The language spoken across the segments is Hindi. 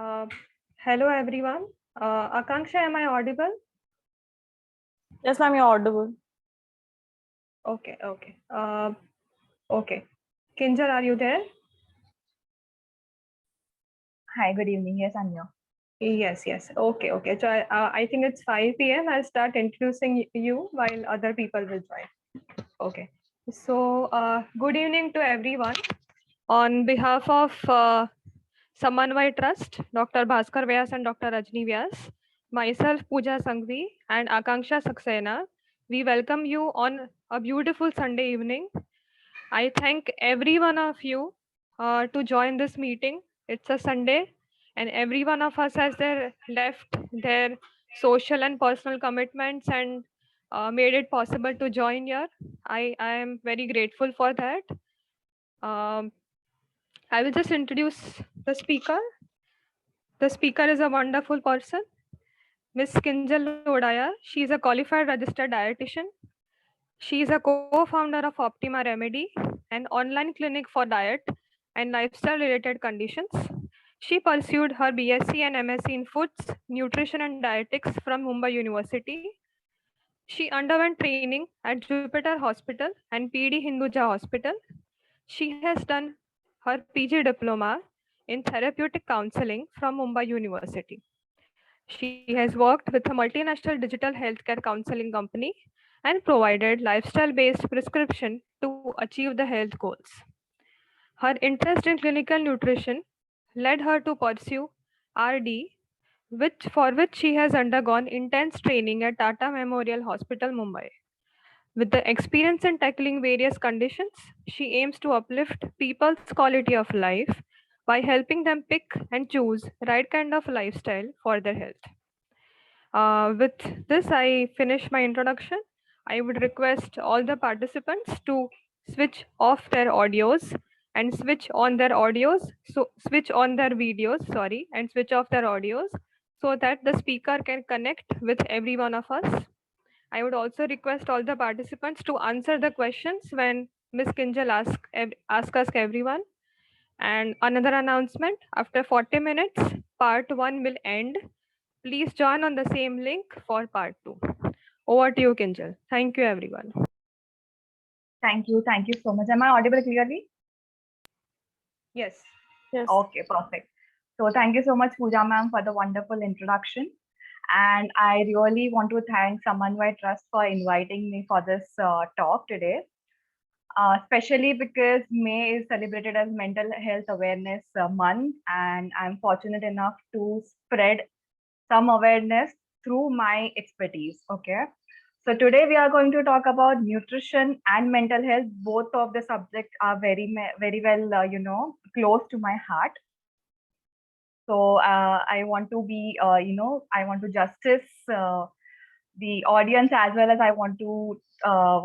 Uh, Hello everyone. Akanksha, am I audible? Yes, ma'am, you're audible. Okay. Okay. Kinjal, are you there? Hi, good evening. Yes, I'm here. Yes. Okay. So I think it's 5 p.m. I'll start introducing you while other people will join. Okay. So good evening to everyone. On behalf of Samanvay Trust, Dr. Bhaskar Vyas and Dr. Rajni Vyas, myself Pooja Sanghvi and Akanksha Saxena, we welcome you on a beautiful Sunday evening. I thank every one of you to join this meeting. It's a Sunday, and every one of us has left their social and personal commitments and made it possible to join here. I am very grateful for that. Um, I will just introduce the speaker. The speaker is a wonderful person, Miss Kinjal Lodaya. She is a qualified registered dietitian. She is a co-founder of Optima Remedy, an online clinic for diet and lifestyle-related conditions. She pursued her BSc and MSc in Foods, Nutrition and Dietetics from Mumbai University. She underwent training at Jupiter Hospital and PD Hinduja Hospital. She has done her PG diploma in therapeutic counseling from Mumbai University. She has worked with a multinational digital healthcare counseling company and provided lifestyle based prescription to achieve the health goals. Her interest in clinical nutrition led her to pursue RD, for which she has undergone intense training at Tata Memorial Hospital, Mumbai. With the experience in tackling various conditions, she aims to uplift people's quality of life by helping them pick and choose right kind of lifestyle for their health. With this, I finish my introduction. I would request all the participants to switch off their audios and switch on their audios, so switch on their videos, sorry, and switch off their audios so that the speaker can connect with every one of us. I would also request all the participants to answer the questions when Ms. Kinjal ask everyone. And another announcement, after 40 minutes, part 1 will end. Please join on the same link for part 2. Over to you, Kinjal. Thank you, everyone. Thank you. Thank you so much. Am I audible clearly? Yes. Yes. Okay, perfect. So thank you so much, Pooja ma'am, for the wonderful introduction. And I really want to thank Samanvay Trust for inviting me for this talk today, especially because May is celebrated as Mental Health Awareness Month, and I'm fortunate enough to spread some awareness through my expertise. Okay. So today we are going to talk about nutrition and mental health. Both of the subjects are very well, close to my heart. So I want to be, I want to justice the audience as well as I want to uh,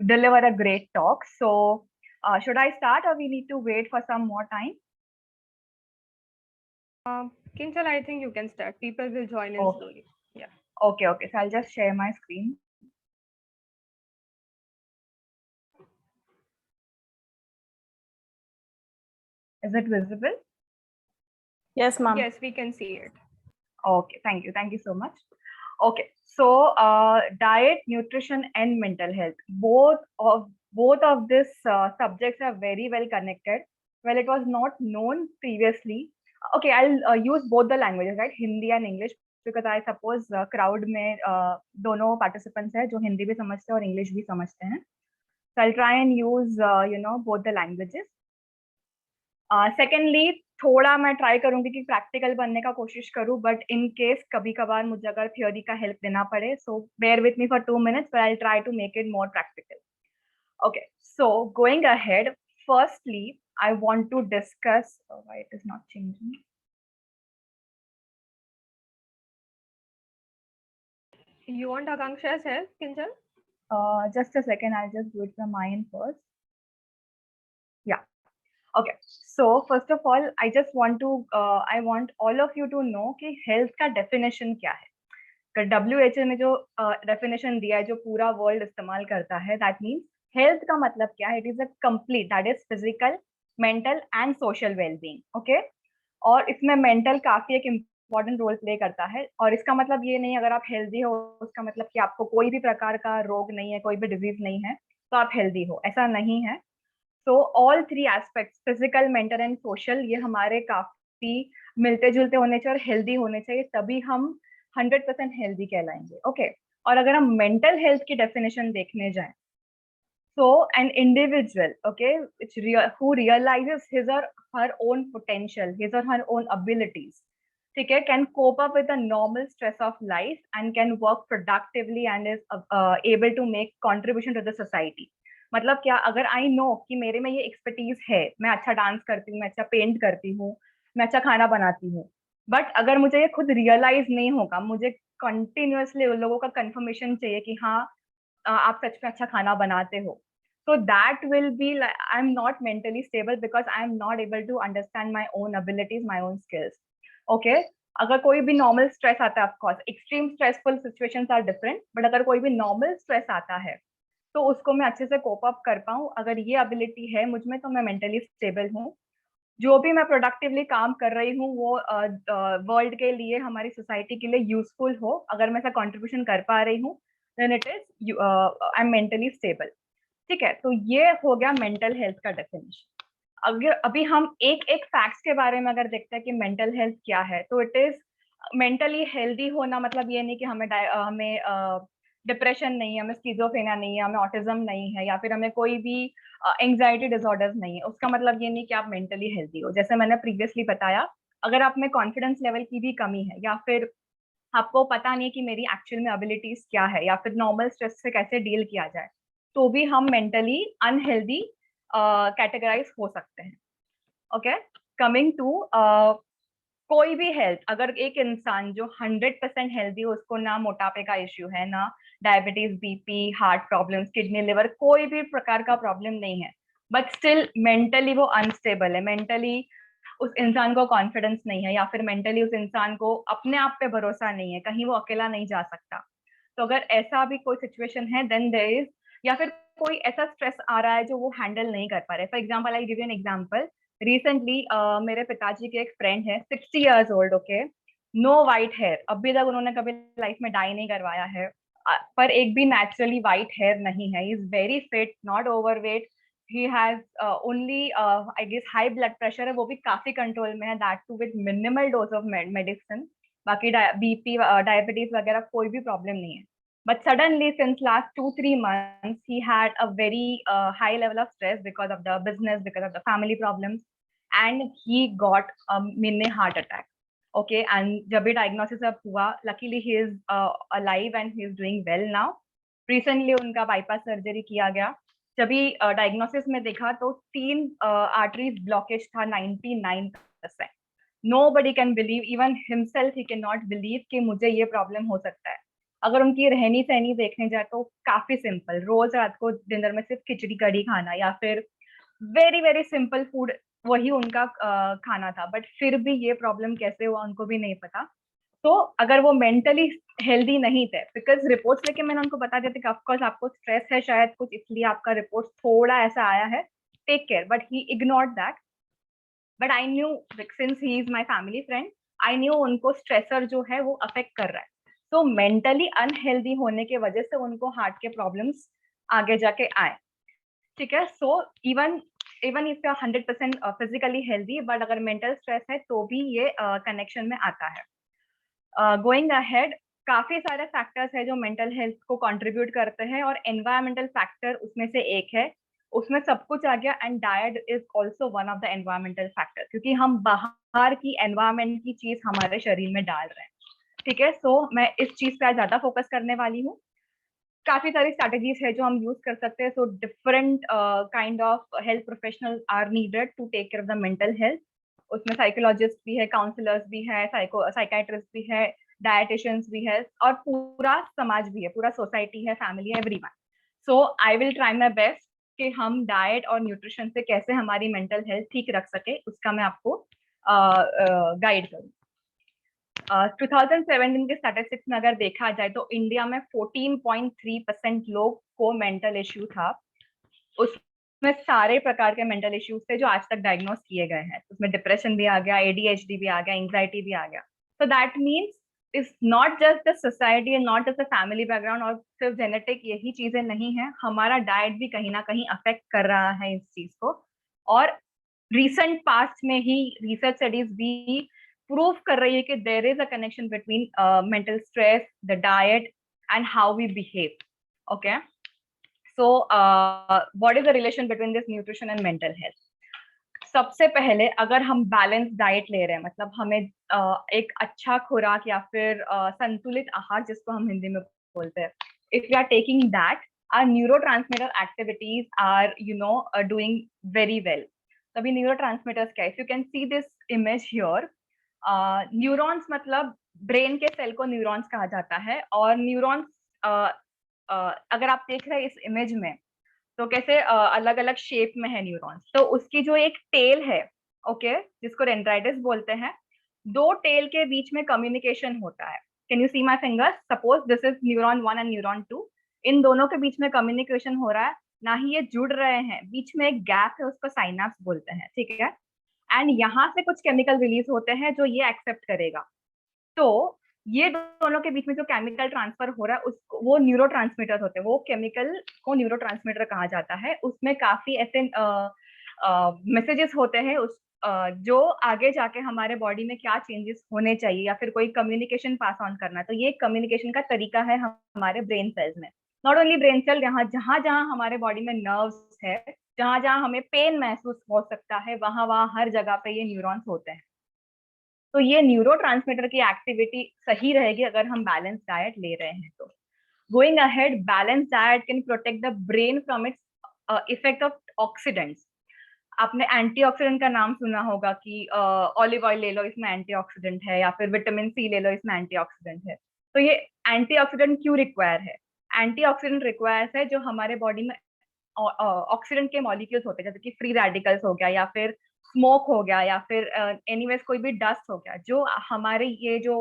deliver a great talk. So should I start or we need to wait for some more time? Kinjal, I think you can start. People will join in Okay. slowly. Yeah. Okay. So I'll just share my screen. Is it visible? Yes, ma'am. Yes, we can see it. Okay, thank you. Thank you so much. Okay, so diet, nutrition, and mental health. Both of these subjects are very well connected. Well, it was not known previously. Okay, I'll use both the languages, right? Hindi and English, because I suppose crowd में दोनों participants हैं जो हिंदी भी समझते हैं और English भी समझते हैं. So I'll try and use both the languages. Secondly थोड़ा मैं ट्राई करूंगी कि प्रैक्टिकल बनने का कोशिश करूं, बट इन केस कभी कभार मुझे अगर थ्योरी का हेल्प देना पड़े, so bear with me for 2 minutes, but I'll try to make it more practical. Okay, so going ahead, firstly, I want to discuss. Oh, why it is not changing? You want Akanksha's help, Kinjal? Just a second, I'll just do it from my end first. Yeah. Okay. So first of all, I want all of you to know कि health का definition क्या है. WHO ने जो डेफिनेशन दिया है जो पूरा वर्ल्ड इस्तेमाल करता है, दैट मीन्स हेल्थ का मतलब क्या है? It is a complete, that is physical, mental and social wellbeing. Okay, और इसमें मेंटल काफी एक इम्पोर्टेंट रोल प्ले करता है। और इसका मतलब ये नहीं अगर आप हेल्दी हो उसका मतलब कि आपको कोई भी प्रकार का रोग नहीं है, कोई भी डिजीज नहीं है तो आप हेल्दी हो, ऐसा नहीं है। So all three aspects, physical, mental and social, ये हमारे काफी मिलते जुलते होने चाहिए और हेल्दी होने चाहिए, तभी हम 100% हेल्दी कहलाएंगे। ओके और अगर हम मेंटल हेल्थ की डेफिनेशन देखने जाएं, so an individual, okay, who realizes his or her own potential, his or her own abilities, ठीक है, can cope up with the normal stress of life and can work productively and is able to make contribution to the society। मतलब क्या, अगर आई नो कि मेरे में ये एक्सपर्टीज है, मैं अच्छा डांस करती हूँ, मैं अच्छा पेंट करती हूँ, मैं अच्छा खाना बनाती हूँ, बट अगर मुझे ये खुद रियलाइज नहीं होगा, मुझे कंटिन्यूअसली उन लोगों का कंफर्मेशन चाहिए कि हाँ आप सच में अच्छा खाना बनाते हो, so that will be like I'm not mentally stable because I'm not able to understand my own abilities, my own skills। okay अगर कोई भी नॉर्मल स्ट्रेस आता है, of course extreme stressful situations are different, but अगर कोई भी नॉर्मल स्ट्रेस आता है तो उसको मैं अच्छे से कोप अप कर पाऊँ, अगर ये एबिलिटी है मुझ में तो मैं मेंटली स्टेबल हूँ। जो भी मैं प्रोडक्टिवली काम कर रही हूँ वो वर्ल्ड के लिए, हमारी सोसाइटी के लिए यूजफुल हो, अगर मैं ऐसा कंट्रीब्यूशन कर पा रही हूँ, then it is I am mentally stable. ठीक है, तो ये हो गया मेंटल हेल्थ का डेफिनेशन। अगर अभी हम एक एक फैक्ट्स के बारे में अगर देखते हैं कि मेंटल हेल्थ क्या है, तो इट इज मेंटली हेल्दी होना मतलब ये नहीं कि हमें डिप्रेशन नहीं है, हमें स्किज़ोफ्रेनिया नहीं है, हमें ऑटिज्म नहीं है, या फिर हमें कोई भी एंग्जाइटी डिसऑर्डर्स नहीं है। उसका मतलब ये नहीं कि आप मेंटली हेल्दी हो। जैसे मैंने प्रीवियसली बताया, अगर आप में कॉन्फिडेंस लेवल की भी कमी है, या फिर आपको पता नहीं कि मेरी एक्चुअल में एबिलिटीज क्या है, या फिर नॉर्मल स्ट्रेस से कैसे डील किया जाए, तो भी हम मेंटली अनहेल्दी कैटेगराइज हो सकते हैं। ओके, कमिंग टू कोई भी हेल्थ, अगर एक इंसान जो 100% हेल्दी हो, उसको ना मोटापे का इश्यू है, ना diabetes, BP, heart problems, kidney, liver, कोई भी प्रकार का प्रॉब्लम नहीं है, बट स्टिल मेंटली वो अनस्टेबल है, मेंटली उस इंसान को कॉन्फिडेंस नहीं है, या फिर मेंटली उस इंसान को अपने आप पे भरोसा नहीं है, कहीं वो अकेला नहीं जा सकता, तो अगर ऐसा भी कोई सिचुएशन है, देन देयर इज, या फिर कोई ऐसा स्ट्रेस आ रहा है जो वो हैंडल नहीं कर पा रहे। For example, I give you an example. Recently मेरे पिताजी के एक फ्रेंड है, 60 years old, okay, no white hair, अभी तक उन्होंने कभी लाइफ में डाई नहीं करवाया है, पर एक भी नेचुरली वाइट हेयर नहीं है। Is very fit, not overweight, he has only I guess high blood pressure है, वो भी काफी कंट्रोल में है, that too with minimal dose of medicine. बाकी बीपी, डायबिटीज वगैरह कोई भी प्रॉब्लम नहीं है। But suddenly, since last 2-3 months, he had a very high level of stress because of the business, because of the family problems, and he got a mini heart attack. Okay, and जब भी diagnosis अब हुआ, luckily he is alive and he is doing well now. Recently उनका bypass surgery किया गया। जब भी diagnosis में देखा तो 3 arteries blockage था, 99%। Nobody can believe, even himself he cannot believe कि मुझे ये प्रॉब्लम हो सकता है। अगर उनकी रहनी सहनी देखने जाए तो काफी सिंपल, रोज रात को डिनर में सिर्फ खिचड़ी कढ़ी खाना, या फिर वेरी वेरी सिंपल फूड, वही उनका खाना था, बट फिर भी ये प्रॉब्लम कैसे हुआ उनको भी नहीं पता। तो अगर वो मेंटली हेल्दी नहीं थे, बिकॉज रिपोर्ट्स लेके मैंने उनको बता दिया था कि ऑफकोर्स आपको स्ट्रेस है शायद कुछ, इसलिए आपका रिपोर्ट थोड़ा ऐसा आया है, take care, but he ignored that. But I knew, since he is my family friend, I knew उनको स्ट्रेसर जो है वो अफेक्ट कर रहा है। तो मेंटली अनहेल्दी होने की वजह से उनको हार्ट के प्रॉब्लम्स आगे जाके आए। ठीक है, so even even if you are 100% physically healthy, but अगर मेंटल स्ट्रेस है तो भी ये कनेक्शन में आता है। गोइंग अहेड, काफी सारे फैक्टर्स है जो मेंटल हेल्थ को कंट्रीब्यूट करते हैं, और एनवायरमेंटल फैक्टर उसमें से एक है। उसमें सब कुछ आ गया, and diet is also one of the environmental factor, क्योंकि हम बाहर की एनवायरमेंट की चीज हमारे शरीर में डाल रहे हैं। ठीक है, सो मैं इस चीज पे ज्यादा फोकस करने वाली हूँ। काफी सारी स्ट्रेटजीज है जो हम यूज कर सकते हैं। So different kind of health professional are needed to take care of the mental health. उसमें साइकोलॉजिस्ट भी है, काउंसलर्स भी है, साइकाइट्रिस्ट भी है, डायटिशियंस भी है, और पूरा समाज भी है, पूरा सोसाइटी है, फैमिली है, everyone. So I will try my best कि हम डाइट और न्यूट्रिशन से कैसे हमारी मेंटल हेल्थ ठीक रख सके, उसका मैं आपको गाइड करूँ। 2017 के स्टैटिस्टिक्स में अगर देखा जाए तो इंडिया में 14.3% लोग को मेंटल इश्यू था। सारे प्रकार के मेंटल इश्यूज थे जो आज तक डायग्नोस किए गए हैं। उसमें डिप्रेशन भी आ गया, एडीएचडी भी आ गया, एंग्जाइटी भी आ गया। So that means it's not just the society and not just the family background और सिर्फ जेनेटिक यही चीजें नहीं है, हमारा डाइट भी कहीं ना कहीं अफेक्ट कर रहा है इस चीज को। और रिसेंट पास्ट में ही रिसर्च स्टडीज भी प्रूव कर रही है कि there is a connection between mental stress, the diet and how we behave. Okay, so what is the relation between this nutrition and mental health? सबसे पहले अगर हम बैलेंस डाइट ले रहे हैं, मतलब हमें एक अच्छा खुराक या फिर संतुलित आहार जिसको हम हिंदी में बोलते हैं, if you are taking that, our neurotransmitter activities are doing very well. तभी neurotransmitters क्या है? If you can see this image here, neurons मतलब ब्रेन के सेल को न्यूरॉन्स कहा जाता है। और न्यूरॉन्स अगर आप देख रहे हैं इस इमेज में, तो कैसे अलग अलग शेप में है न्यूरॉन्स। तो उसकी जो एक टेल है, ओके, जिसको डेंड्राइटिस बोलते हैं, दो टेल के बीच में कम्युनिकेशन होता है। Can you see my fingers? Suppose this is neuron 1 and neuron 2। इन दोनों के बीच में कम्युनिकेशन हो रहा है, ना ही ये जुड़ रहे हैं, बीच में एक गैप है, उसको साइनाप्स बोलते हैं, ठीक है। एंड यहाँ से कुछ केमिकल रिलीज होते हैं जो ये एक्सेप्ट करेगा। तो ये दोनों के बीच में जो केमिकल ट्रांसफर हो रहा है उसको वो न्यूरोट्रांसमीटर होते हैं। वो केमिकल को न्यूरोट्रांसमीटर कहा जाता है। उसमें काफी ऐसे मैसेजेस होते हैं उस जो आगे जाके हमारे बॉडी में क्या चेंजेस होने चाहिए या फिर कोई कम्युनिकेशन पास ऑन करना है। तो ये कम्युनिकेशन का तरीका है हमारे ब्रेन सेल्स में। नॉट ओनली ब्रेन सेल, जहां जहां हमारे बॉडी में नर्व्स है, जहां जहां हमें पेन महसूस हो सकता है, वहां वहां हर जगह पे ये न्यूरॉन्स होते हैं। तो ये न्यूरोट्रांसमीटर की एक्टिविटी सही रहेगी अगर हम बैलेंस डाइट ले रहे हैं तो। Going ahead, balance diet can protect the brain from its effect of oxidants. आपने एंटीऑक्सीडेंट का नाम सुना होगा कि ऑलिव ऑयल ले लो, इसमें एंटीऑक्सीडेंट है, या फिर विटामिन सी ले लो, इसमें एंटीऑक्सीडेंट है। तो ये एंटीऑक्सीडेंट क्यों रिक्वायर है? एंटीऑक्सीडेंट रिक्वायर्स है जो हमारे बॉडी में ऑक्सीडेंट के मॉलिक्यूल्स होते हैं, जैसे कि फ्री रेडिकल्स हो गया, या फिर स्मोक हो गया, या फिर एनीवेज कोई भी डस्ट हो गया, जो हमारे ये जो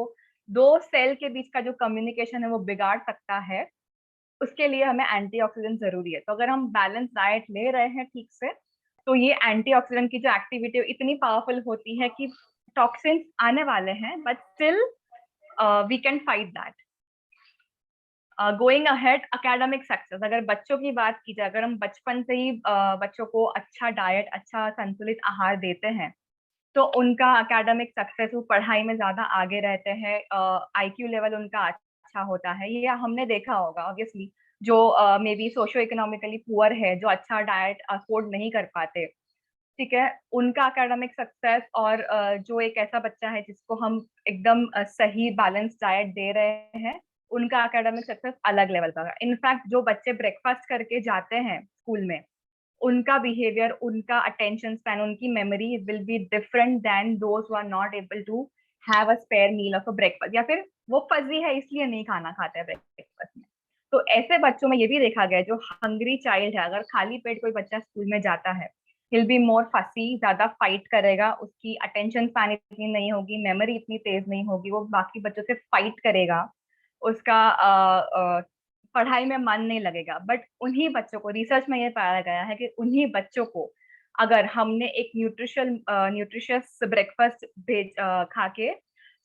दो सेल के बीच का जो कम्युनिकेशन है वो बिगाड़ सकता है। उसके लिए हमें एंटीऑक्सीडेंट जरूरी है। तो अगर हम बैलेंस डाइट ले रहे हैं ठीक से, तो ये एंटीऑक्सीडेंट की जो एक्टिविटी इतनी पावरफुल होती है कि टॉक्सिन्स आने वाले हैं but still we can fight that. Going ahead, academic success. अगर बच्चों की बात की जाए, अगर हम बचपन से ही बच्चों को अच्छा डाइट, अच्छा संतुलित आहार देते हैं, तो उनका एकेडमिक सक्सेस, वो पढ़ाई में ज्यादा आगे रहते हैं, आईक्यू लेवल उनका अच्छा होता है। ये हमने देखा होगा ऑब्वियसली। जो may be socio economically poor है, जो अच्छा डाइट अफोर्ड नहीं कर पाते, ठीक है, उनका एकेडमिक सक्सेस और जो एक ऐसा बच्चा है जिसको हम एकदम सही बैलेंस डाइट दे रहे हैं, उनका एकेडमिक सक्सेस अलग लेवल का है। इनफैक्ट जो बच्चे ब्रेकफास्ट करके जाते हैं स्कूल में, उनका बिहेवियर, उनका अटेंशन स्पैन, उनकी memory will be different than those who are not able to have a spare meal of a breakfast, या फिर वो फजी है इसलिए नहीं खाना खाते हैं ब्रेकफास्ट में। तो ऐसे बच्चों में ये भी देखा गया है, जो हंग्री चाइल्ड है, अगर खाली पेट कोई बच्चा स्कूल में जाता है, he'll be more fussy, ज्यादा फाइट करेगा, उसकी अटेंशन स्पैन इतनी नहीं होगी, मेमोरी इतनी तेज नहीं होगी, वो बाकी बच्चों से फाइट करेगा, उसका पढ़ाई में मन नहीं लगेगा। बट उन्हीं बच्चों को, रिसर्च में ये पाया गया है कि उन्हीं बच्चों को अगर हमने एक न्यूट्रिशियस ब्रेकफास्ट खा के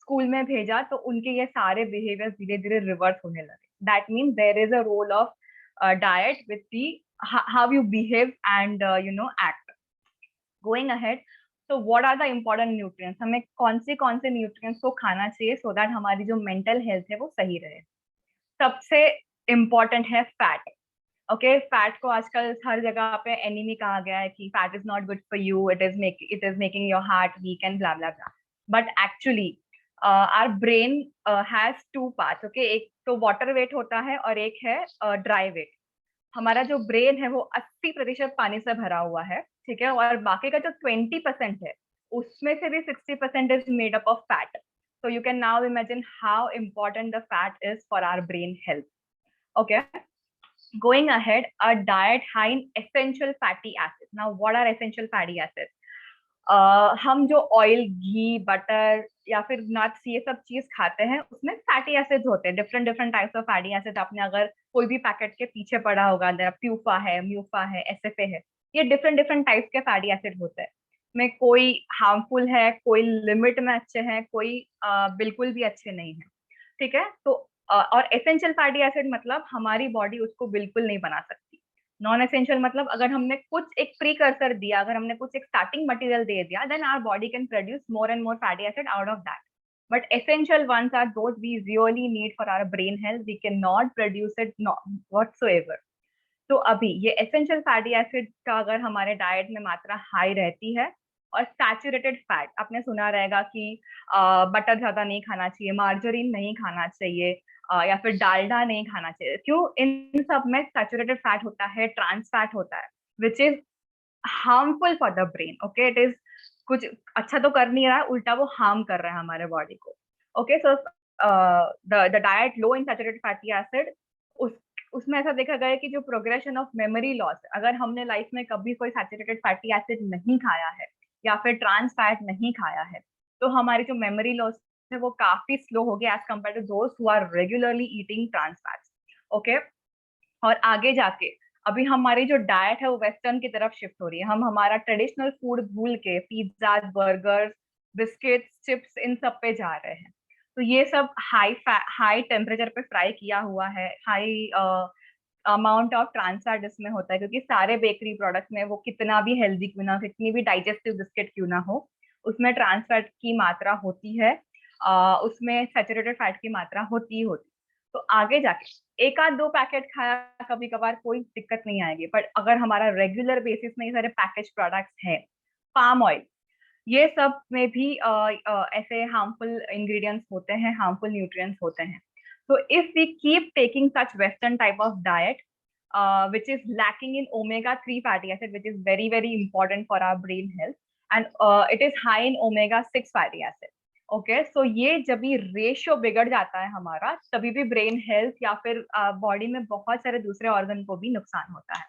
स्कूल में भेजा, तो उनके ये सारे बिहेवियर धीरे धीरे रिवर्स होने लगे। That means there is a role of diet with the how you behave and act. Going ahead, so what are the important nutrients? हमें कौन से nutrients को खाना चाहिए so that हमारी जो mental health है वो सही रहे? सबसे important है fat. ओके, फैट को आजकल हर जगह पे एनिमी कहा गया है कि fat is not good for you, it is making your heart weak and blah blah blah. But actually our brain has two parts. Okay, एक तो वाटर वेट होता है और एक है ड्राई वेट। हमारा जो ब्रेन है वो 80% पानी से भरा हुआ है, ठीक है, और बाकी का जो 20% है उसमें से भी 60% is made up of fat. So you can now imagine how important the fat is for our brain health. Okay. Going ahead, a diet high in essential fatty acids. Now, what are essential fatty acids? हम जो ऑयल, घी, बटर या फिर नट्स, ये सब चीज खाते हैं, उसमें फैटी एसिड्स होते हैं, different different types of fatty acid. आपने अगर कोई भी पैकेट के पीछे पढ़ा होगा, अंदर प्यूफा है, म्यूफा है, एसएफए है, ये डिफरेंट डिफरेंट टाइप्स के फैटी एसिड होते हैं, में कोई हार्मफुल है, कोई लिमिट में अच्छे हैं, कोई बिल्कुल भी अच्छे नहीं है, ठीक है। तो और एसेंशियल फैटी एसिड मतलब हमारी बॉडी उसको बिल्कुल नहीं बना सकती। नॉन एसेंशियल मतलब अगर हमने कुछ एक प्रीकर्सर दिया, अगर हमने कुछ एक स्टार्टिंग मटेरियल दे दिया, then our body can produce more and more fatty acid out of that, but essential ones are those we really need for our brain health. We cannot produce it whatsoever. तो अभी ये एसेंशियल फैटी एसिड का अगर हमारे डाइट में मात्रा हाई रहती है, और सैचुरेटेड फैट आपने सुना रहेगा कि बटर ज्यादा नहीं खाना चाहिए, मार्जरीन नहीं खाना चाहिए, या फिर डालडा नहीं खाना चाहिए। क्यों? इन सब में सैचुरेटेड फैट होता है, ट्रांस फैट होता है, which is harmful for the brain. Okay, it is कुछ अच्छा तो कर नहीं रहा है, उल्टा वो हार्म कर रहा है हमारे बॉडी को। Okay, so the diet low in saturated fatty acid, उसमें ऐसा देखा गया है कि जो प्रोग्रेशन ऑफ मेमोरी लॉस, अगर हमने लाइफ में कभी कोई सैचुरेटेड फैटी एसिड नहीं खाया है या फिर ट्रांस फैट नहीं खाया है, तो हमारी जो मेमोरी लॉस है वो काफी स्लो हो गया as compared to those who are regularly eating trans fats. Okay, और आगे जाके अभी हमारी जो डाइट है वो वेस्टर्न की तरफ शिफ्ट हो रही है। हम हमारा ट्रेडिशनल फूड भूल के पिज्जा, बर्गर्स, बिस्किट्स, चिप्स, इन सब पे जा रहे हैं। तो ये सब हाई टेम्परेचर पे फ्राई किया हुआ है, high amount of trans fat इसमें होता है, क्योंकि सारे बेकरी प्रोडक्ट में वो कितना भी हेल्दी क्यों ना, कितनी भी डाइजेस्टिव बिस्किट क्यों ना हो, उसमें ट्रांस फैट की मात्रा होती है, उसमें सैचुरेटेड फैट की मात्रा होती होती। तो आगे जाके एक आध दो पैकेट खाया कभी कभार कोई दिक्कत नहीं आएगी, बट अगर हमारा रेगुलर बेसिस में ये सारे पैकेज प्रोडक्ट्स हैं, पाम ऑयल, ये सब में भी ऐसे हार्मफुल इंग्रेडिएंट्स होते हैं, हार्मफुल न्यूट्रिएंट्स होते हैं। So if we keep taking such Western type of diet, which is lacking in omega-3 fatty acid, which is very, very important for our brain health, and it is high in omega-6 fatty acid. Okay, so ये जब भी रेशियो बिगड़ जाता है हमारा, तभी भी ब्रेन हेल्थ या फिर बॉडी में बहुत सारे दूसरे ऑर्गन को भी नुकसान होता है।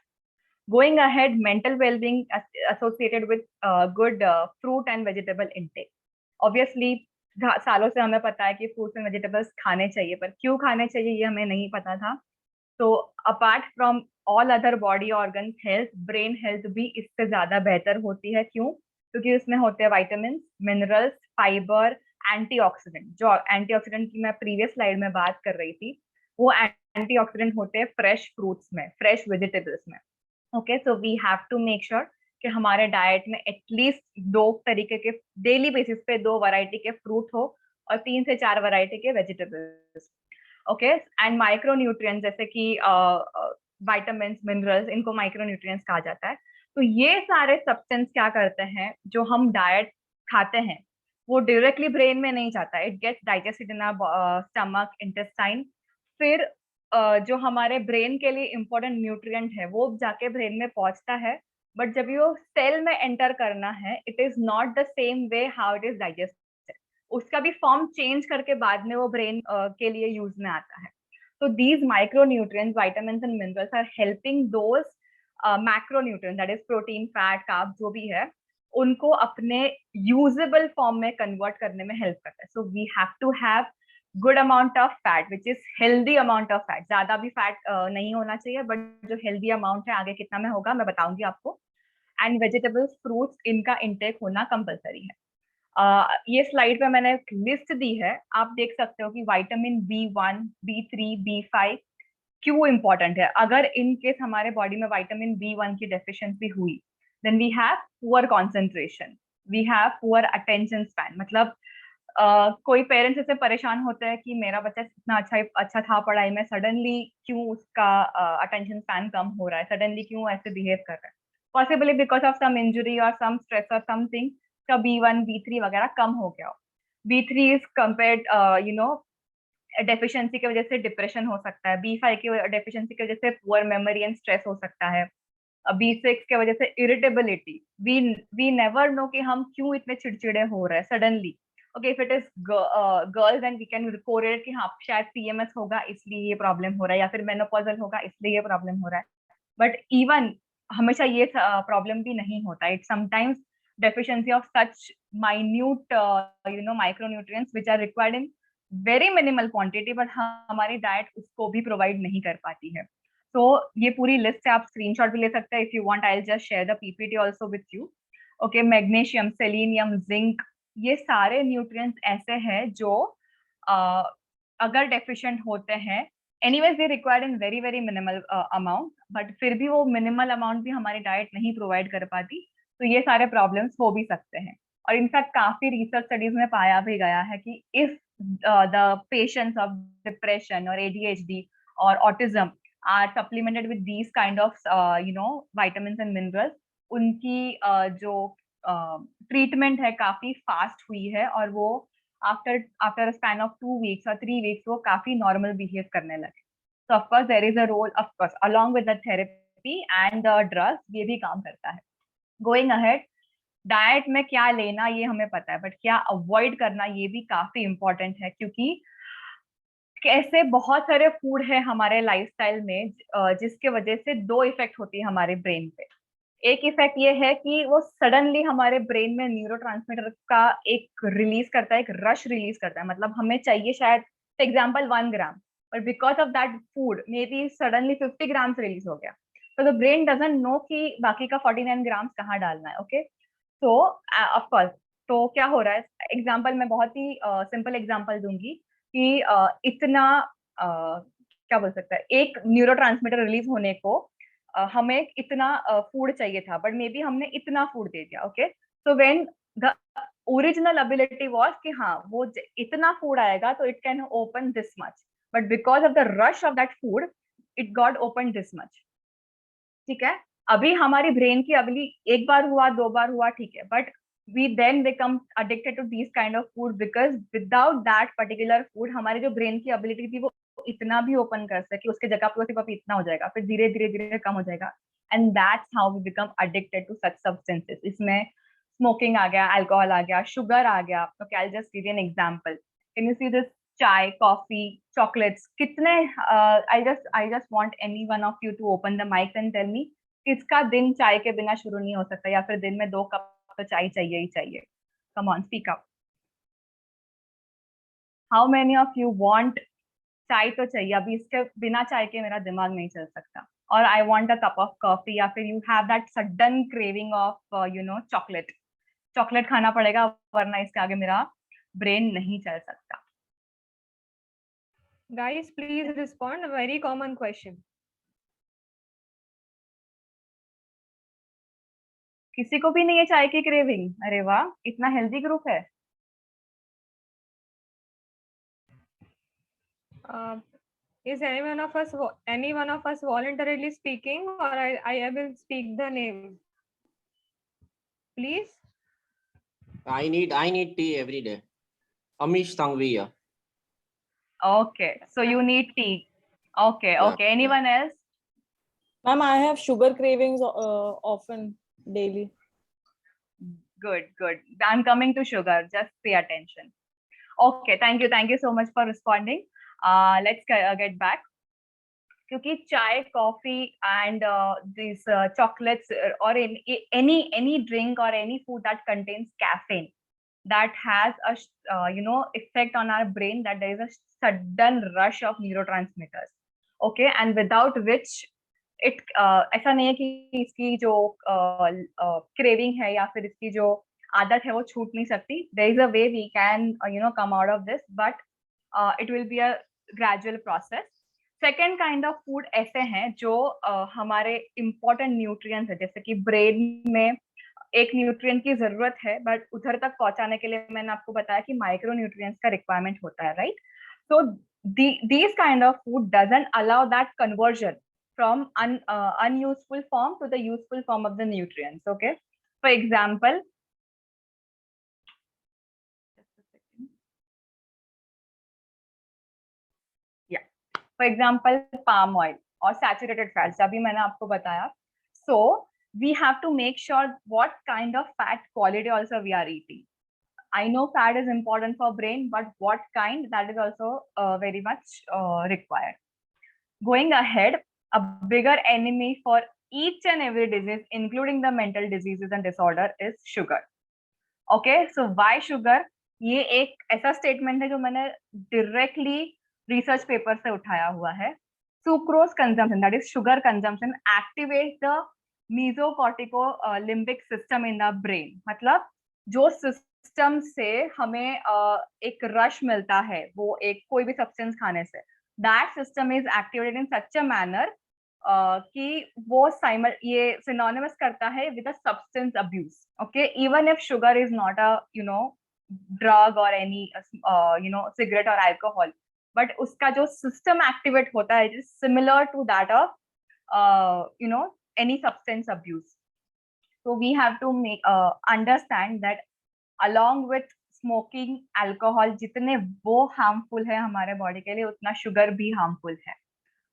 Going ahead, mental well-being associated with good fruit and vegetable intake. Obviously, सालों से हमें पता है कि फ्रूट्स एंड वेजिटेबल्स खाने चाहिए, पर क्यों खाने चाहिए ये हमें नहीं पता था। तो apart from all other body organ health, brain health भी इससे ज्यादा बेहतर होती है। क्यों? क्योंकि उसमें होते हैं विटामिन, मिनरल्स, फाइबर, एंटीऑक्सीडेंट। जो एंटीऑक्सीडेंट की मैं प्रीवियस स्लाइड में बात कर रही थी, वो एंटीऑक्सीडेंट होते हैं फ्रेश फ्रूट्स में, फ्रेश वेजिटेबल्स में। Okay, so we have to make sure कि हमारे डाइट में एटलीस्ट दो तरीके के, डेली बेसिस पे दो वैरायटी के फ्रूट हो और 3 से 4 वैरायटी के vegetables. Okay, and micro nutrients जैसे कि विटामिन, मिनरल्स, इनको माइक्रो न्यूट्रिएंट्स कहा जाता है। तो ये सारे सब्सटेंस क्या करते हैं, जो हम डाइट खाते हैं वो डायरेक्टली ब्रेन में नहीं जाता, it gets digested in our stomach, intestine. फिर जो हमारे ब्रेन के लिए इम्पोर्टेंट न्यूट्रिएंट है वो जाके ब्रेन में पहुंचता है, बट जब वो सेल में एंटर करना है, it is not the same way how it is digested. उसका भी फॉर्म चेंज करके बाद में वो ब्रेन के लिए यूज में आता है। तो these micro nutrients, vitamins and minerals are helping those macro nutrients, that is protein, fat, carb जो भी है, उनको अपने यूजेबल फॉर्म में कन्वर्ट करने में हेल्प करता है। So we have to have good amount of fat, which is healthy amount of fat. ज्यादा भी फैट नहीं होना चाहिए, बट जो हेल्दी अमाउंट है आगे कितना में होगा मैं बताऊंगी आपको। एंड वेजिटेबल्स, फ्रूट्स, इनका इंटेक होना कंपलसरी है। ये स्लाइड पे मैंने एक लिस्ट दी है, आप देख सकते हो कि विटामिन B1, B3, B5 क्यों इंपॉर्टेंट है। अगर इन केस हमारे बॉडी में विटामिन B1 की डेफिशिएंसी हुई, then we have poor concentration, we have poor attention span. मतलब कोई पेरेंट्स इससे परेशान होते हैं कि मेरा बच्चा इतना अच्छा था पढ़ाई में, सडनली क्यों उसका अटेंशन स्पैन कम हो रहा है, सडनली क्यों ऐसे बिहेव कर रहा है। Possibly because of some injury और सम स्ट्रेस और समथिंग का B1, B3 वगैरह कम हो गया हो। B3 is compared, you know, deficiency की वजह से डिप्रेशन हो सकता है। B5 की डेफिशिएंसी की वजह से पुअर मेमोरी एंड स्ट्रेस हो सकता है। B6 की वजह से इरिटेबिलिटी, वी नेवर नो कि हम क्यों इतने चिड़चिड़े हो रहे हैं suddenly. Okay, if it is girls then we can correlate कि हाँ शायद PMS होगा इसलिए ये प्रॉब्लम हो रहा है, या फिर मेनोपॉजल होगा इसलिए ये प्रॉब्लम हो रहा है। बट इवन हमेशा ये प्रॉब्लम भी नहीं होता, it sometimes deficiency of such minute micronutrients which are required in very minimal quantity, but हमारी डाइट उसको भी प्रोवाइड नहीं कर पाती है। सो ये पूरी लिस्ट है, आप स्क्रीनशॉट भी ले सकते हैं। If you want I will just share the PPT also with you. Okay, magnesium, selenium, zinc, ये सारे न्यूट्रिएंट्स ऐसे हैं जो अगर डेफिशिएंट होते हैं, anyways they required in very very minimal amount, but फिर भी वो मिनिमल अमाउंट भी हमारी डाइट नहीं प्रोवाइड कर पाती, तो ये सारे प्रॉब्लम्स हो भी सकते हैं। और इनफैक्ट काफी रिसर्च स्टडीज में पाया भी गया है कि if the patients of depression और एडीएचडी और autism are supplemented with these kind of vitamins and minerals, उनकी जो ट्रीटमेंट है काफी फास्ट हुई है, और वो after a span of 2 weeks और 3 वीक्स वो काफी नॉर्मल बिहेव करने लगे। So of course there is a role, of course, along with the therapy and the drugs, ये भी काम करता है। Going ahead, डाइट में क्या लेना ये हमें पता है, बट क्या अवॉइड करना ये भी काफी इंपॉर्टेंट है, क्योंकि कैसे बहुत सारे फूड है हमारे लाइफस्टाइल में जिसके वजह से दो इफेक्ट होती है हमारे ब्रेन पे। एक इफेक्ट ये है कि वो सडनली हमारे ब्रेन में न्यूरोट्रांसमीटर का एक रिलीज करता है, एक रश रिलीज करता है। मतलब हमें चाहिए शायद example 1 gram, but because of that food may be suddenly 50 grams release हो गया, तो द ब्रेन डजंट नो कि बाकी का 49 ग्राम्स कहाँ डालना है। ओके, तो ऑफकोर्स, तो क्या हो रहा है, एग्जाम्पल मैं बहुत ही सिंपल एग्जाम्पल दूंगी कि इतना क्या बोल सकता है, एक न्यूरोट्रांसमीटर रिलीज होने को हमें इतना फूड चाहिए था, बट मे बी हमने इतना फूड दे दिया। Okay, so when the original ability was कि हाँ वो इतना फूड आएगा तो it can open this much, but because of the rush of that food it got open this much. ठीक है, अभी हमारी ब्रेन की अगली एक बार हुआ, 2 बार हुआ, ठीक है, but we then become addicted to these kind of food because without that particular food हमारे जो ब्रेन की एबिलिटी थी वो इतना भी ओपन कर सके, उसके जगह पे सिर्फ अभी इतना हो जाएगा, फिर धीरे धीरे धीरे कम हो जाएगा, and that's how we become addicted to such substances. इसमें स्मोकिंग आ गया, अल्कोहल आ गया, शुगर आ गया। तो I just give you an example, can you see this chai, coffee, chocolates, कितने I just want any one of you to open the mic and tell me किसका दिन चाय के बिना शुरू नहीं हो सकता, या फिर दिन में 2 कप तो चाय चाहिए ही चाहिए। Come on, speak up. How many of you want चाय तो चाहिए, अभी इसके बिना चाय के मेरा दिमाग नहीं चल सकता, और I want a cup of coffee, या फिर you have that sudden craving of chocolate, chocolate खाना पड़ेगा वरना इसके आगे मेरा ब्रेन नहीं चल सकता। Guys, please respond. A very common question. किसी को भी नहीं है चाय की क्रेविंग? अरे वाह, इतना हेल्दी ग्रुप है। Is any one of us voluntarily speaking, or I will speak the name? Please. I need tea every day. Amish Sangviya. Okay, so you need tea. Okay, Yeah. okay. Anyone else? Ma'am, I have sugar cravings often daily. Good, good. I'm coming to sugar. Just pay attention. Okay, thank you so much for responding. Let's get back. क्योंकि चाय, coffee and this chocolates or any drink or any food that contains caffeine that has a effect on our brain, that there is a sudden rush of neurotransmitters. Okay, and without which it ऐसा नहीं है कि इसकी जो craving है या फिर इसकी जो आदत है वो छूट नहीं सकती. There is a way we can come out of this, but it will be a gradual process. Second kind of food ऐसे हैं जो हमारे इंपॉर्टेंट न्यूट्रिएंट्स है, जैसे कि ब्रेन में एक न्यूट्रिएंट की जरूरत है, बट उधर तक पहुंचाने के लिए मैंने आपको बताया कि माइक्रो न्यूट्रिएंट्स का रिक्वायरमेंट होता है, right? So these kind of food doesn't allow that conversion from unuseful form to the useful form of the nutrients. Okay, for example, for example palm oil और सैचुरेटेड फैट्स, अभी मैंने आपको बताया. So we have to make sure what kind of fat quality also we are eating. I know fat is important for brain, but what kind, that is also very much required. Going ahead, a bigger enemy for each and every disease, including the mental diseases and disorder, is sugar. Okay, so why sugar? ये एक ऐसा स्टेटमेंट है जो मैंने डायरेक्टली रिसर्च पेपर से उठाया हुआ है. sucrose consumption, that is sugar consumption, activates the mesocortico limbic system in the brain. मतलब जो सिस्टम से हमें एक रश मिलता है वो एक कोई भी सब्सटेंस खाने से, that system is activated in such a manner कि वो ये synonymous करता है with a substance abuse. Okay, even if sugar is not a drug or any cigarette or alcohol, but उसका जो system activate होता है is similar to that of any substance abuse. So we have to understand that along with smoking, alcohol, जितने वो harmful है हमारे body के लिए, उतना sugar भी harmful है.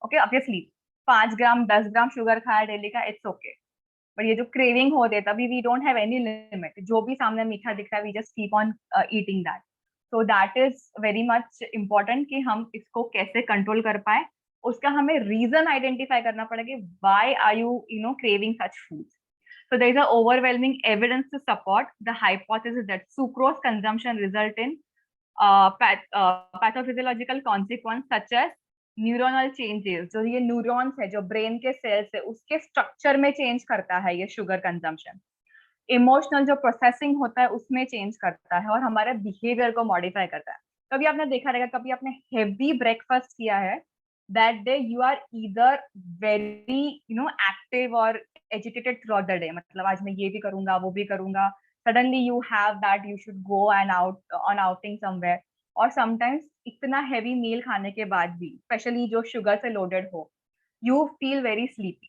Okay, obviously 5 gram 10 gram sugar खाया डेली का, इट्स ओके, बट ये जो क्रेविंग होते है तभी we don't have any limit, जो भी सामने मीठा दिख रहा है we just keep on eating that. So that is very much important कि हम इसको कैसे कंट्रोल कर पाए. उसका हमें रीजन आइडेंटिफाई करना पड़ेगा, why are you craving such foods. So there is a overwhelming evidence to support the hypothesis that sucrose consumption result in pathophysiological consequence such as neuronal changes. जो ये न्यूरॉन्स है जो ब्रेन के सेल्स है उसके स्ट्रक्चर में चेंज करता है ये शुगर कंजम्पशन. इमोशनल जो प्रोसेसिंग होता है उसमें चेंज करता है और हमारे बिहेवियर को मॉडिफाई करता है. कभी आपने देखा रहेगा, कभी आपने हेवी ब्रेकफास्ट किया है, that day you are either very active और agitated throughout the day, मतलब आज मैं ये भी करूंगा वो भी करूंगा. Suddenly you have that you should go and out on outing somewhere. और समटाइम्स इतना हैवी मील खाने के बाद भी, स्पेशली जो शुगर से लोडेड हो, you feel very sleepy.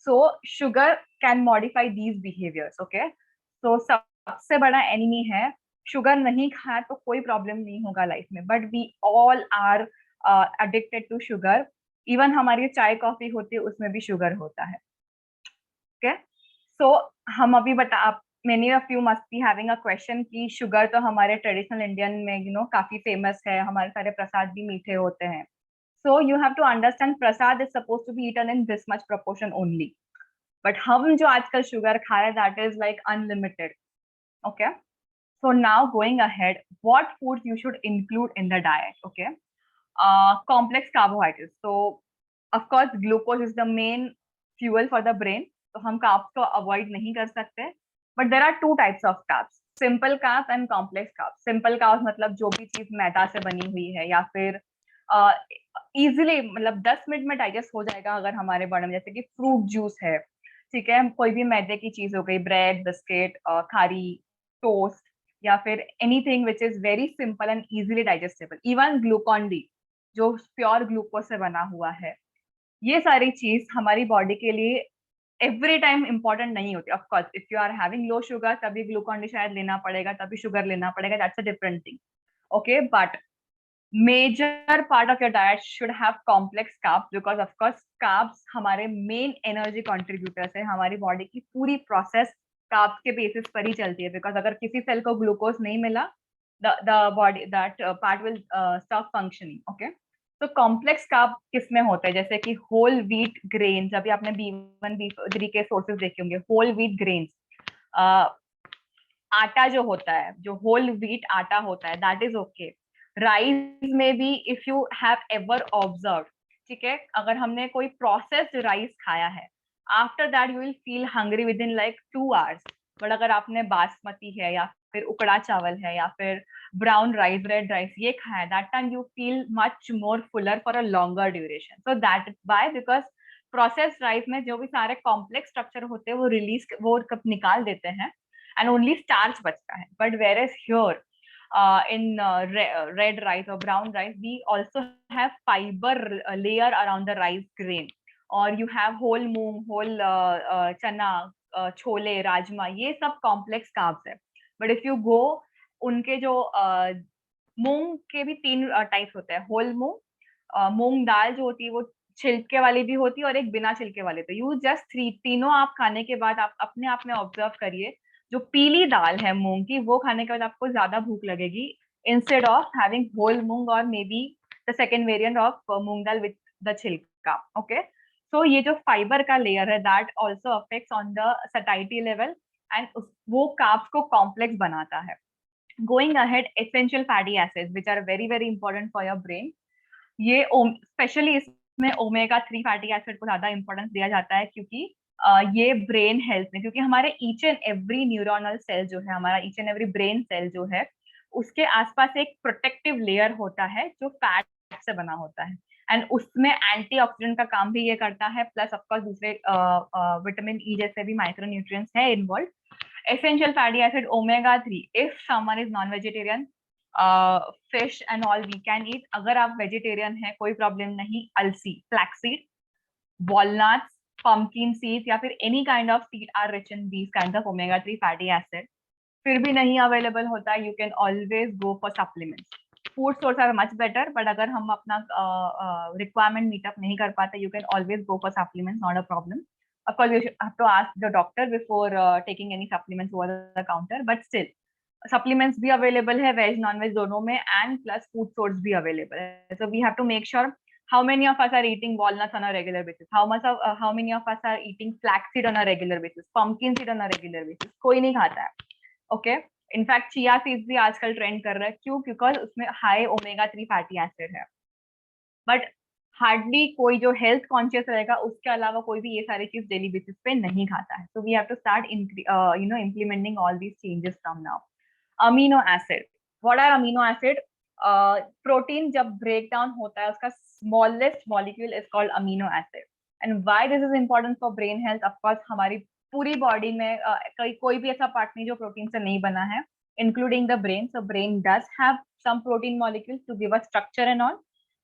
So sugar cane modify these behaviours. Okay, तो सबसे बड़ा एनिमी है. शुगर नहीं खाया तो कोई प्रॉब्लम नहीं होगा लाइफ में, but we all are addicted to sugar. Even हमारी चाय कॉफी होती है उसमें भी शुगर होता है. ओके, सो हम अभी many of you must be having a question कि शुगर तो हमारे ट्रेडिशनल इंडियन में काफी फेमस है, हमारे सारे प्रसाद भी मीठे होते हैं. So you have to understand prasad is suppose to be eaten in this much proportion only, but हम जो आजकल शुगर खा रहे हैं that is like unlimited. Okay, so now going ahead, what foods you should include in the diet. Okay, complex carbohydrates. तो of course glucose is the main fuel for the brain, तो हम कार्ब्स को अवॉइड नहीं कर सकते. But there are two types of carbs, simple carbs and complex carbs. Simple carbs मतलब जो भी चीज मैदा से बनी हुई है या फिर easily मतलब 10 मिनट में डाइजेस्ट हो जाएगा अगर हमारे बॉडी में, जैसे कि फ्रूट जूस है, ठीक है, कोई भी मैदे की चीज हो गई, ब्रेड, बिस्किट, खारी, टोस्ट, या फिर anything which is very simple and easily digestible. Even Glucon-D जो प्योर ग्लूकोज से बना हुआ है, ये सारी चीज हमारी बॉडी के लिए एवरी टाइम इंपॉर्टेंट नहीं होती. Of course if you are having low sugar तभी ग्लूकॉन-डी शायद लेना पड़ेगा, तभी शुगर लेना पड़ेगा, that's a different thing. Okay, but major part of your diet should have complex carbs, because of course carbs हमारे मेन एनर्जी कंट्रीब्यूटर्स है. हमारी बॉडी की पूरी प्रोसेस कार्ब्स के बेसिस पर ही चलती है, बिकॉज अगर किसी सेल को ग्लूकोज नहीं मिला, the body that part will stop functioning. Okay, तो कॉम्प्लेक्स कार्ब किसमें होते हैं, जैसे कि होल व्हीट ग्रेन्स. अभी आपने B1 B3 के सोर्सेज देखे होंगे. होल व्हीट ग्रेन्स, आटा जो होता है, जो होल व्हीट आटा होता है, दैट इज ओके. राइस में भी if you have ever observe, ठीक है, अगर हमने कोई प्रोसेस्ड राइस खाया है, after that you will feel hungry with in like 2 hours. But अगर आपने बासमती है या फिर उकड़ा चावल है या फिर ब्राउन राइस, रेड राइस, ये खाया, that time you feel much more Fuller for a longer duration. So that is why, because processed rice में जो भी सारे कॉम्प्लेक्स स्ट्रक्चर होते हैं वो निकाल देते हैं and only starch बचता है. But whereas here in red rice or brown rice, we also have fiber layer around the rice grain, or you have whole moong, whole chana, chole, rajma, ये सब complex carbs है. But if you go, उनके जो मूंग के भी 3 टाइप्स होते हैं. होल मूंग, मूंग दाल जो होती है वो छिलके वाली भी होती है और एक बिना छिलके वाली. तो यू जस्ट तीनों आप खाने के बाद आप अपने आप में ऑब्जर्व करिए, जो पीली दाल है मूंग की, वो खाने के बाद आपको ज्यादा भूख लगेगी instead of having whole moong और maybe the second variant of moong dal with the chhilka. Okay, so ये जो फाइबर का लेयर है that also affects on the satisfactory level and वो कार्ब्स को कॉम्प्लेक्स बनाता है. Going ahead, essential fatty acids which are very very important for your brain. ये स्पेशली में ओमेगा 3 फैटी एसिड को ज्यादा इंपॉर्टेंस दिया जाता है, क्योंकि ये ब्रेन हेल्थ में, क्योंकि हमारे each and every neuronal cell जो है, हमारा each and every brain cell जो है, उसके आसपास एक प्रोटेक्टिव लेयर होता है जो फैट से बना होता है, एंड उसमें एंटीऑक्सीडेंट का काम भी ये करता है, प्लस ऑफकोर्स दूसरे विटामिन ई जैसे भी माइक्रो न्यूट्रिएंट्स है involve. Essential fatty acid omega 3, if someone is non vegetarian, fish and all we can eat. अगर आप वेजिटेरियन है कोई प्रॉब्लम नहीं. अलसी, फ्लैक्सीड, walnuts, pumpkin seeds या फिर any kind of seed are rich in these kinds of omega 3 fatty acid. फिर भी नहीं अवेलेबल होता है, you can always go for supplements. Food source are much better, but अगर हम अपना requirement meet up नहीं कर पाते, you can always go for supplements, not a problem. Of course, you should have to ask the doctor before taking any supplements over the counter, but still supplements भी available है वेज नॉन वेज दोनों में, and plus food source भी available है. So we have to make sure how many of us are eating walnuts on a regular basis, how many of us are eating flaxseed on a regular basis, pumpkin seed on a regular basis. कोई नहीं खाता है. ओके, इनफैक्ट चिया सीड्स भी आजकल ट्रेंड कर रहा है. क्यों? बिकॉज उसमें हाई ओमेगा 3 फैटी एसिड है. बट हार्डली कोई जो हेल्थ कॉन्शियस रहेगा उसके अलावा कोई भी ये सारी चीज डेली बेसिस पे नहीं खाता है. So we have to start implementing all these changes from now. Amino acid, what are amino acid? Protein जब ब्रेक डाउन होता है उसका smallest molecule is called amino acid. And why this is important for brain health? Of course हमारी पूरी बॉडी में कोई भी ऐसा पार्ट नहीं जो प्रोटीन से नहीं बना है, including the brain. So brain does have some protein molecules to give us structure and all.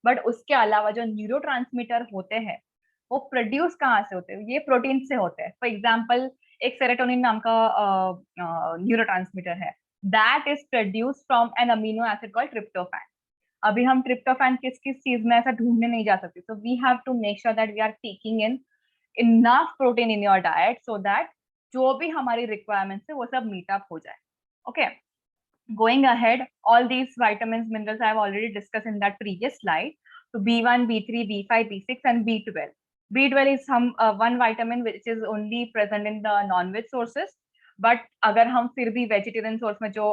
But उसके अलावा जो न्यूरोट्रांसमीटर होते हैं वो प्रोड्यूस कहाँ से होते हैं? ये प्रोटीन से होते हैं. फॉर एग्जाम्पल एक सेरोटोनिन नाम का न्यूरोट्रांसमीटर है, that is produced from an amino acid called tryptophan. अभी हम tryptophan किस किस चीज में ऐसा ढूंढने नहीं जा सकते. So we have to make sure that we are taking in enough protein in your diet so that जो भी हमारी requirements है वो सब meet up हो जाए. Okay. Going ahead, all these vitamins, minerals I have already discussed in that previous slide. So B1, B3, B5, B6 and B12. B12 is one vitamin which is only present in the non-veg sources. But अगर हम फिर भी वेजिटेरियन सोर्स में जो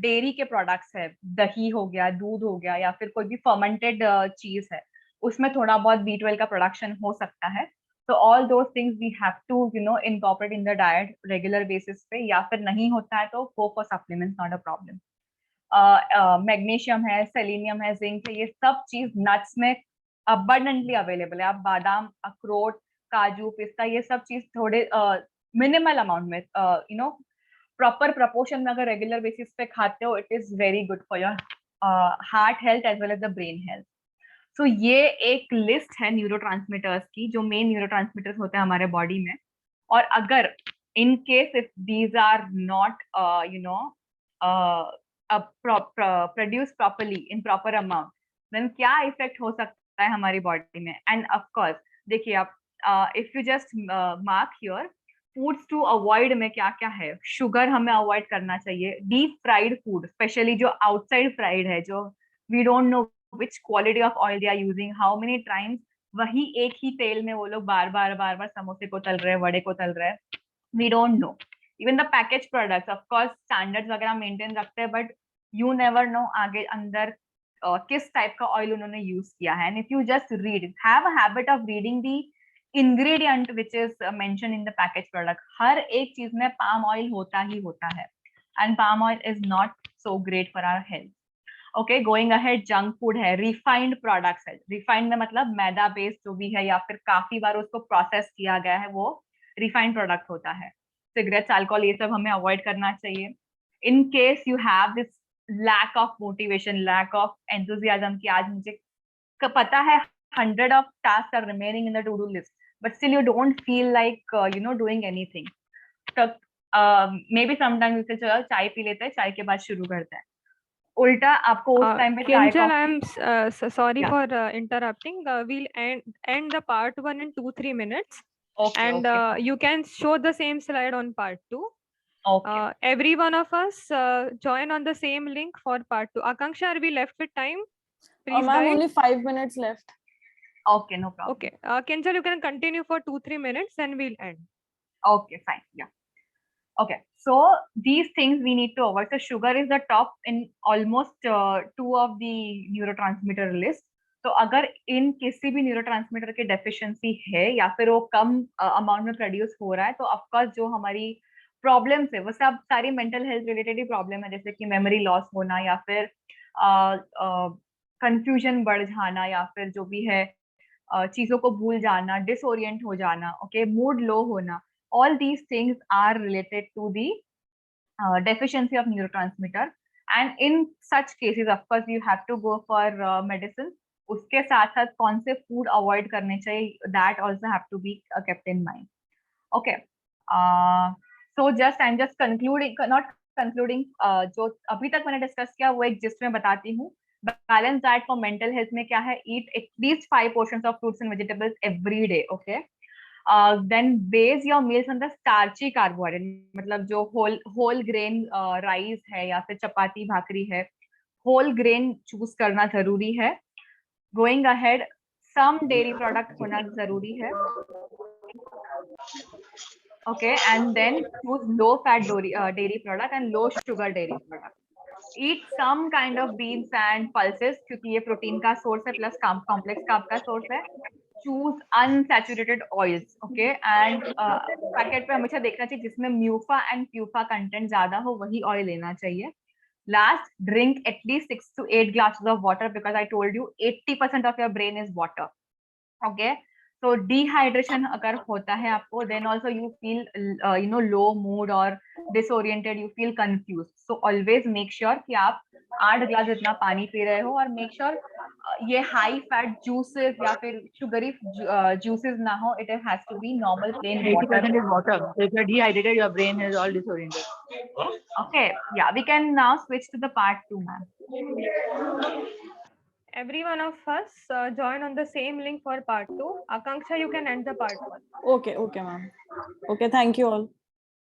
डेयरी के प्रोडक्ट्स है, दही हो गया, दूध हो गया या फिर कोई भी फर्मेंटेड चीज है, उसमें थोड़ा बहुत B12 का प्रोडक्शन हो सकता है. तो all those things we have to incorporate in the diet regular basis पे, या फिर नहीं होता है तो go for supplements, not a problem. Magnesium है, सेलेनियम है, जिंक है, ये सब चीज नट्स में अबंडेंटली अवेलेबल है. आप बादाम, अखरोट, काजू, पिस्ता, ये सब चीज थोड़े मिनिमल अमाउंट में प्रॉपर प्रपोर्शन में अगर रेगुलर बेसिस पे खाते हो, it is very good for your heart health as well as the brain health. So ये एक लिस्ट है न्यूरोट्रांसमीटर्स की, जो मेन न्यूरोट्रांसमीटर्स होते हैं हमारे बॉडी में. और अगर in case if these are not produce properly in proper amount, then क्या इफेक्ट हो सकता है हमारी बॉडी में? एंड ऑफकोर्स देखिए आप, if you just mark here, foods to avoid में क्या क्या है. शुगर हमें अवॉइड करना चाहिए. डीप फ्राइड फूड, स्पेशली जो आउटसाइड फ्राइड है, जो we don't know which quality of oil they are using, how many times वही एक ही तेल में वो लोग बार बार समोसे को तल रहे हैं, वड़े को तल रहे हैं. We don't know. Even the package products of course standards वगैरह मेंटेन रखते हैं, बट यू नेवर नो आगे अंदर किस टाइप का ऑयल उन्होंने यूज किया है. And if you just read, have a habit of reading the ingredient which is mentioned in the packaged product. हर एक चीज में palm oil होता ही होता है, and palm oil is not so great for our health. Okay, going ahead, junk food है, refined products है. refined में मतलब मैदा बेस्ड जो भी है या फिर काफी बार उसको प्रोसेस किया गया है, वो refined product होता है. सिगरेट्स, अल्कोहल, ये सब हमें अवॉइड करना चाहिए. in case you have this lack of motivation, lack of enthusiasm कि आज मुझे पता है 100 of tasks are remaining in the to-do list, but still you don't feel like doing anything. So maybe sometime you say चलो चाय पी लेते हैं, चाय के बाद शुरू करते हैं. उल्टा आपको उस टाइम पे चाय Kinjal, I'm sorry Yeah. for interrupting. We'll end the part 1 in 2-3 minutes, okay, and okay. you can show the same slide on part 2. Okay. Every one of us join on the same link for part 2. Akanksha, are we left with time? Please Ma'am, guide. only 5 minutes left. Okay, no problem. Okay. Kinjal, you can continue for 2-3 minutes and we'll end. Okay, fine. Yeah. Okay, so these things we need to avoid. So sugar is the top in almost 2 of the neurotransmitter list. तो अगर इन किसी भी न्यूरोट्रांसमीटर की डेफिशिएंसी है या फिर वो कम अमाउंट में प्रोड्यूस हो रहा है, तो ऑफकोर्स जो हमारी प्रॉब्लम्स है वो सब सारी मेंटल हेल्थ रिलेटेड ही प्रॉब्लम है, जैसे कि मेमोरी लॉस होना या फिर कंफ्यूजन बढ़ जाना या फिर जो भी है चीजों को भूल जाना, डिसोरिएंट हो जाना, ओके, मूड लो होना, all these things are related to the deficiency of neurotransmitter, and in such cases of course you have to go for medicine. उसके साथ साथ कौन से फूड अवॉइड करने चाहिए, that also have to be kept in mind. Okay. So just I'm just concluding, not concluding, जो अभी तक मैंने डिस्कस किया वो एक जिस्ट में बताती हूँ. Balance diet for mental health में क्या है, ईट at least 5 portions of fruits and vegetables every day. Okay. Then base your meals on the starchy carbohydrate, मतलब जो whole grain राइस है या फिर चपाती भाकरी है, whole grain चूज करना जरूरी है. Going ahead, some dairy product होना जरूरी है. Okay, and then choose low fat dairy product and low sugar dairy product. Eat some kind of beans and pulses क्योंकि ये प्रोटीन का सोर्स है प्लस कॉम्प्लेक्स कार्ब का सोर्स है. Choose unsaturated oils. Okay, end packet पे हमेशा देखना चाहिए जिसमें म्यूफा एंड प्यूफा कंटेंट ज्यादा हो वही ऑयल लेना चाहिए. Last, drink at least 6 to 8 glasses of water because I told you 80% of your brain is water. Okay, so dehydration अगर होता है आपको, then also you feel low mood or disoriented, you feel confused. So always make sure कि आप 8 ग्लास इतना पानी पी रहे हो, और मेक श्योर ये हाई फैट जूसेस या फिर शुगरी जूसेस ना हो. It has to be normal plain 80% is water. So if you're dehydrated, your brain is all disoriented. Okay, yeah, we can now switch to the part 2, ma'am. Every one of us join on the same link for part 2. Akanksha, you can end the part 1. Okay, okay, ma'am. Okay, thank you all.